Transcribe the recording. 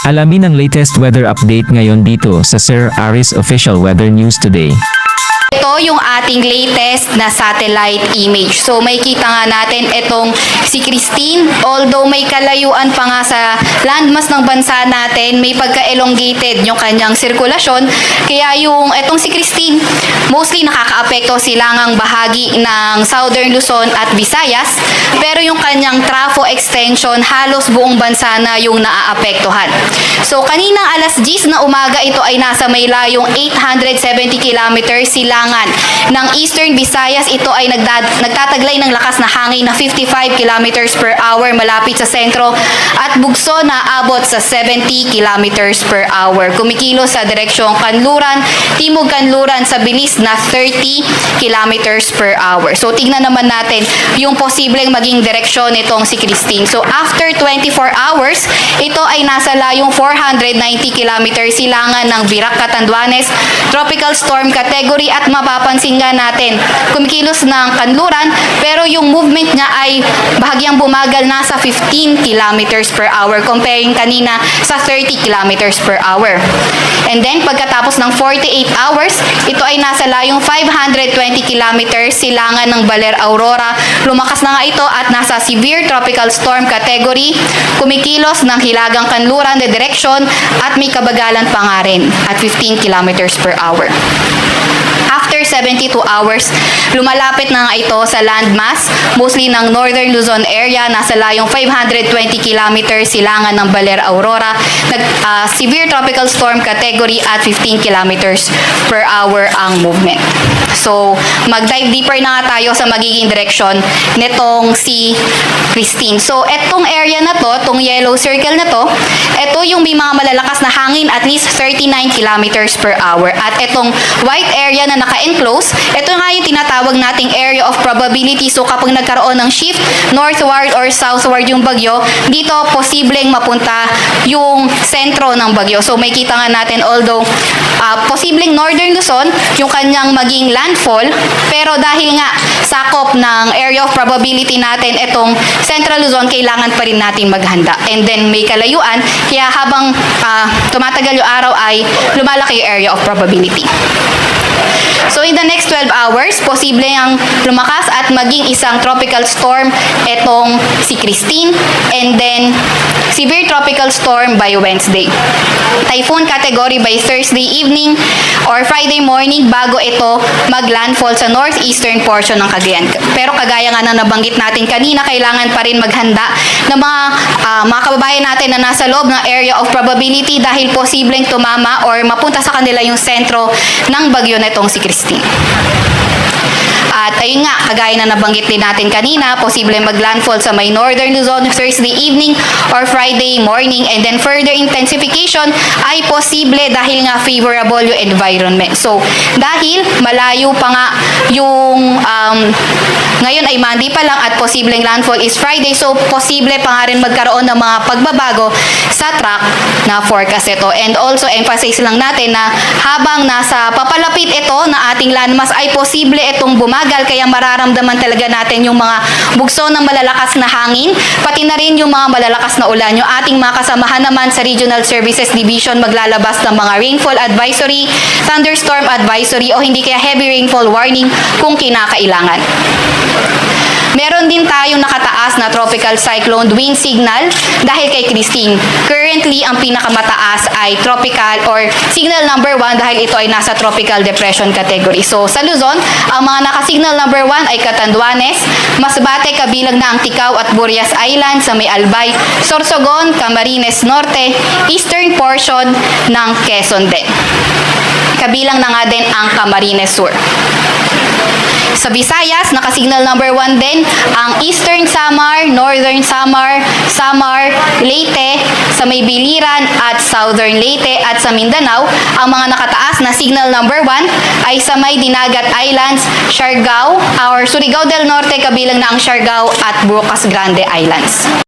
Alamin ang latest weather update ngayon dito sa Sir Aris Official Weather News Today. Ito yung ating latest na satellite image. So may kita nga natin itong si Christine. Although may kalayuan pa nga sa landmass ng bansa natin, may pagka-elongated yung kanyang sirkulasyon. Kaya yung itong si Christine, mostly nakakaapekto silangang bahagi ng Southern Luzon at Visayas. Pero yung kanyang trafo extension, halos buong bansa na yung naaapektuhan. So kaninang alas 10 na umaga, ito ay nasa may layong 870 kilometers silangan ng Eastern Visayas. Ito ay nagtataglay ng lakas na hangin na 55 kilometers per hour malapit sa sentro at bugso na abot sa 70 kilometers per hour. Kumikilos sa direksyong Kanluran, Timog Kanluran sa bilis na 30 kilometers per hour. So tingnan naman natin yung posibleng maging direksyon nitong si Christine. So after 24 hours, ito ay nasa layong 490 kilometers silangan ng Virac Catanduanes, tropical storm category, at mapapansin nga natin, kumikilos ng Kanluran, pero yung movement niya ay bahagyang bumagal, nasa 15 kilometers per hour comparing kanina sa 30 kilometers per hour. And then, pagkatapos ng 48 hours, ito ay nasa layong 520 kilometers silangan ng Baler Aurora. Lumakas na nga ito at nasa severe tropical storm category, kumikilos ng Hilagang Kanluran na direksyon at may kabagalan pa nga rin at 15 kilometers per hour. After 72 hours, lumalapit na nga ito sa landmass, mostly ng Northern Luzon area, nasa layong 520 kilometers silangan ng Baler Aurora, severe tropical storm category at 15 kilometers per hour ang movement. So, mag-dive deeper na nga tayo sa magiging direksyon nitong si Christine. So, etong area na to, itong yellow circle na to, ito yung may mga malalakas na hangin, at least 39 kilometers per hour. At etong white area na naka-enclose, ito nga yung tinatawag nating area of probability. So kapag nagkaroon ng shift northward or southward yung bagyo, dito posibleng mapunta yung sentro ng bagyo. So may kita nga natin, although posibleng Northern Luzon yung kanyang maging landfall, pero dahil nga sakop ng area of probability natin itong Central Luzon, kailangan pa rin natin maghanda. And then may kalayuan, kaya habang tumatagal yung araw ay lumalaki yung area of probability. So in the next 12 hours, posible ang lumakas at maging isang tropical storm etong si Christine, and then severe tropical storm by Wednesday. Typhoon category by Thursday evening or Friday morning bago ito maglandfall sa northeastern portion ng Cagayan. Pero kagaya nga na nabanggit natin kanina, kailangan pa rin maghanda ng mga kababayan natin na nasa loob ng area of probability dahil posibleng tumama or mapunta sa kanila yung sentro ng bagyo na itong si Christine. At ayun nga, kagaya na nabanggit din natin kanina, posible maglandfall sa may Northern Luzon Thursday evening or Friday morning, and then further intensification ay posible dahil nga favorable yung environment. So, dahil malayo pa nga yung ngayon ay Monday pa lang at posibleng landfall is Friday, so posible pa nga rin magkaroon ng mga pagbabago sa track na forecast ito. And also, emphasize lang natin na habang nasa papalapit ito na ating landmass ay posible itong bumagal, kaya mararamdaman talaga natin yung mga bugso ng malalakas na hangin, pati na rin yung mga malalakas na ulan. Yung ating mga kasamahan naman sa Regional Services Division maglalabas ng mga rainfall advisory, thunderstorm advisory, o hindi kaya heavy rainfall warning kung kinakailangan. Meron din tayong nakataas na tropical cyclone wind signal dahil kay Christine. Currently, ang pinakamataas ay tropical or signal number 1 dahil ito ay nasa tropical depression category. So, sa Luzon, ang mga naka-signal number 1 ay Catanduanes, Masbate kabilang na ang Ticao at Burias Island sa may Albay, Sorsogon, Camarines Norte, eastern portion ng Quezon din. Kabilang na nga din ang Camarines Sur. Sa Visayas, naka-signal number 1 din ang Eastern Samar, Northern Samar, Samar, Leyte, sa may Biliran at Southern Leyte, at sa Mindanao, ang mga nakataas na signal number 1 ay sa may Dinagat Islands, Siargao, or Surigao del Norte kabilang na ang Siargao at Brocas Grande Islands.